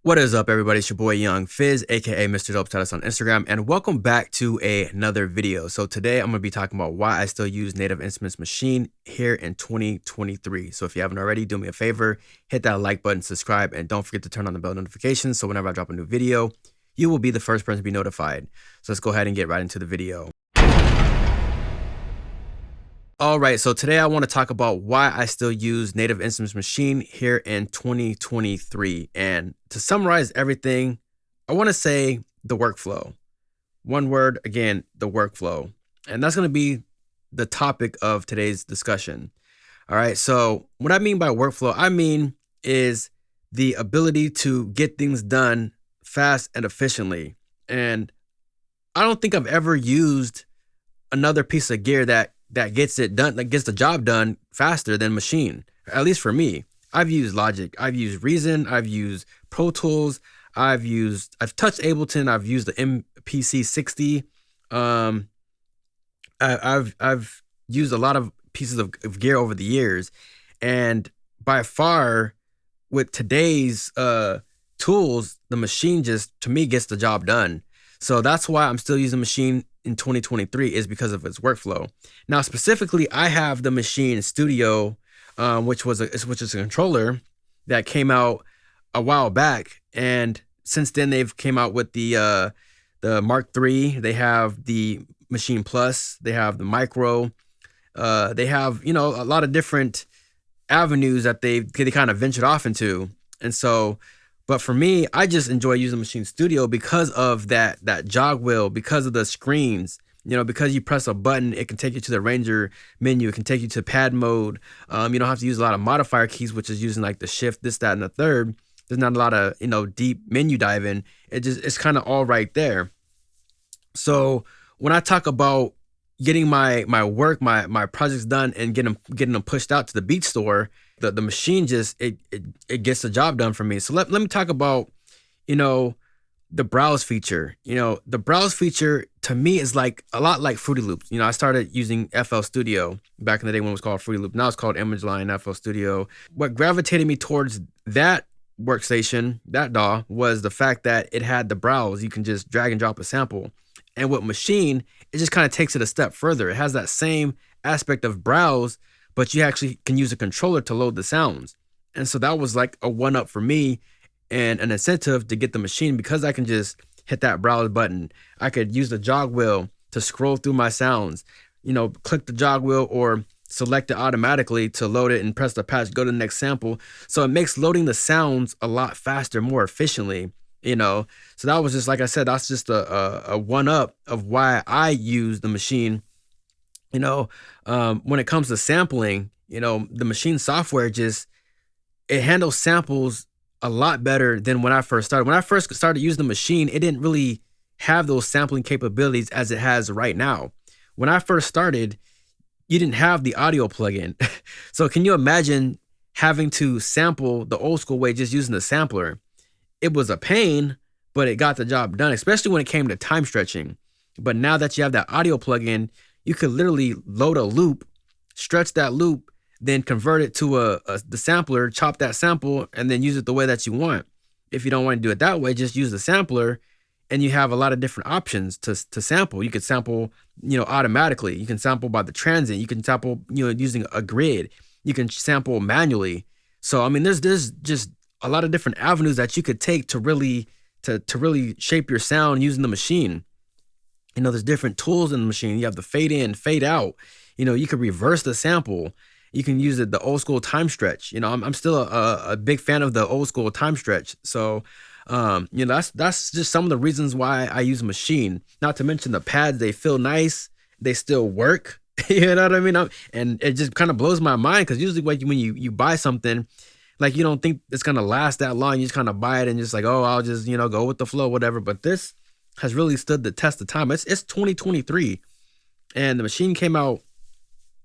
What is up, everybody? It's your boy Young Fizz, aka mr.dopestatus on Instagram, and welcome back to another video. So today I'm going to be talking about why I still use Native Instruments Maschine here in 2023. So if you haven't already, do me a favor, hit that like button, subscribe, and don't forget to turn on the bell notifications so whenever I drop a new video, you will be the first person to be notified. So let's go ahead and get right into the video. All right, so today I want to talk about why I still use Native Instruments Maschine here in 2023. And to summarize everything, I want to say the workflow. One word, again, the workflow. And that's going to be the topic of today's discussion. All right, so what I mean by workflow, is the ability to get things done fast and efficiently. And I don't think I've ever used another piece of gear that gets it done, that gets the job done faster than Maschine. At least for me. I've used Logic, I've used Reason, I've used Pro Tools, I've touched Ableton, I've used the MPC 60. I've used a lot of pieces of gear over the years, and by far, with today's tools, the Maschine just, to me, gets the job done. So that's why I'm still using Maschine in 2023, is because of its workflow. Now, specifically, I have the Maschine Studio, which is a controller that came out a while back, and since then they've came out with the Mark III. They have the Maschine Plus. They have the Micro. They have a lot of different avenues that they kind of ventured off into, and so. But for me, I just enjoy using Maschine Studio because of that jog wheel, because of the screens. Because you press a button, it can take you to the Ranger menu. It can take you to pad mode. You don't have to use a lot of modifier keys, which is using like the shift, this, that, and the third. There's not a lot of deep menu diving. It's kind of all right there. So when I talk about getting my work, my projects done, and getting them pushed out to the beat store, the Maschine just it gets the job done for me. So let me talk about the browse feature. The browse feature to me is like a lot like Fruity Loops. I started using FL Studio back in the day when it was called Fruity Loop. Now it's called ImageLine FL Studio. What gravitated me towards that workstation, that DAW, was the fact that it had the browse. You can just drag and drop a sample. And with Maschine, it just kind of takes it a step further. It has that same aspect of browse, but you actually can use a controller to load the sounds. And so that was like a one-up for me and an incentive to get the Maschine, because I can just hit that browse button. I could use the jog wheel to scroll through my sounds, click the jog wheel or select it automatically to load it and press the patch, go to the next sample. So it makes loading the sounds a lot faster, more efficiently. So that was just, like I said, that's just a one-up of why I use the Maschine. When it comes to sampling, the Maschine software it handles samples a lot better than when I first started. When I first started using the Maschine, it didn't really have those sampling capabilities as it has right now. When I first started, you didn't have the audio plugin. So can you imagine having to sample the old school way just using the sampler? It was a pain, but it got the job done, especially when it came to time stretching. But now that you have that audio plugin, you could literally load a loop, stretch that loop, then convert it to the sampler, chop that sample, and then use it the way that you want. If you don't want to do it that way, just use the sampler, and you have a lot of different options to sample. You could sample, automatically. You can sample by the transient. You can sample, using a grid. You can sample manually. So, there's just a lot of different avenues that you could take to really shape your sound using the Maschine. There's different tools in the Maschine. You have the fade in, fade out. You could reverse the sample. You can use the old school time stretch. I'm still a big fan of the old school time stretch. So, that's just some of the reasons why I use Maschine. Not to mention the pads, they feel nice. They still work. You know what I mean? And it just kind of blows my mind, because usually when you buy something, like, you don't think it's going to last that long. You just kind of buy it and just like, oh, I'll just, go with the flow, whatever. But this has really stood the test of time. It's 2023, and the Maschine came out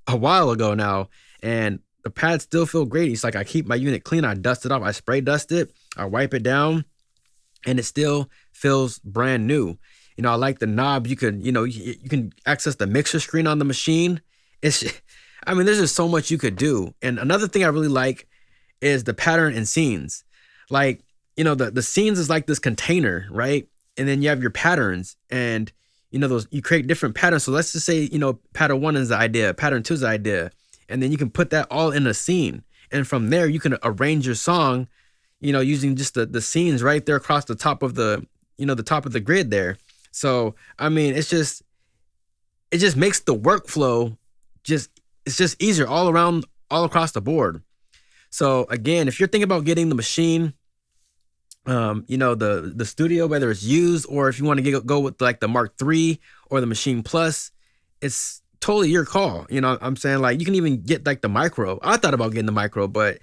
a while ago now, and the pads still feel great. It's like I keep my unit clean. I dust it off. I spray dust it. I wipe it down, and it still feels brand new. I like the knob. You can access the mixer screen on the Maschine. There's just so much you could do. And another thing I really like is the pattern and scenes. Like, the scenes is like this container, right? And then you have your patterns, and those, you create different patterns. So let's just say, pattern 1 is the idea, pattern 2 is the idea, and then you can put that all in a scene, and from there you can arrange your song, using just the scenes right there across the top of the top of the grid there. So I mean, it just makes the workflow it's just easier all around, all across the board. So again, if you're thinking about getting the Maschine, the studio, whether it's used or if you want to go with like the Mark III or the Maschine Plus, it's totally your call. I'm saying, like, you can even get like the micro. I thought about getting the micro, but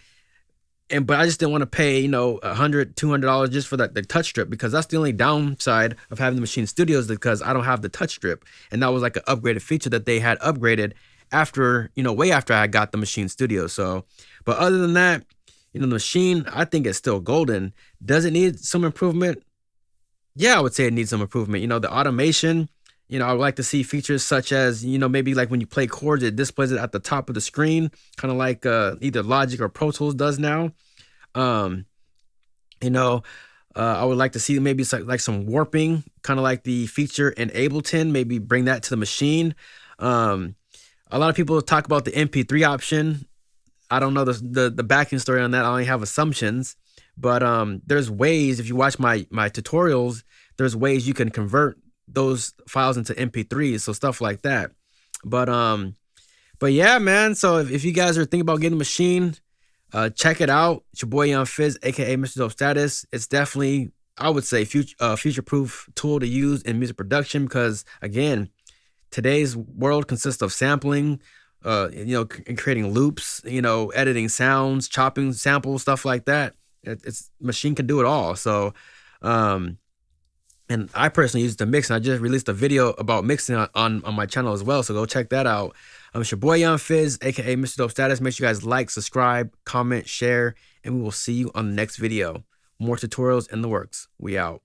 I just didn't want to pay, $100, $200 just for the touch strip, because that's the only downside of having the Maschine Studios, because I don't have the touch strip. And that was like an upgraded feature that they had upgraded after, way after I got the Maschine Studio. So, but other than that, the Maschine, I think it's still golden. Does it need some improvement? Yeah, I would say it needs some improvement. The automation, I would like to see features such as, maybe like when you play chords, it displays it at the top of the screen, kind of like either Logic or Pro Tools does now. I would like to see maybe like some warping, kind of like the feature in Ableton, maybe bring that to the Maschine. A lot of people talk about the MP3 option. I don't know the backing story on that. I only have assumptions, but there's ways, if you watch my tutorials, there's ways you can convert those files into MP3s, so stuff like that. But yeah, man. So if you guys are thinking about getting a Maschine, check it out. It's your boy Young Fizz, aka mr.dopestatus. It's definitely, I would say, future-proof tool to use in music production, because again, today's world consists of sampling, and creating loops, editing sounds, chopping samples, stuff like that. It's Maschine can do it all. So, and I personally use it to mix, and I just released a video about mixing on my channel as well. So go check that out. It's your boy Young Fizz, aka mr.dopestatus. Make sure you guys like, subscribe, comment, share, and we will see you on the next video. More tutorials in the works. We out.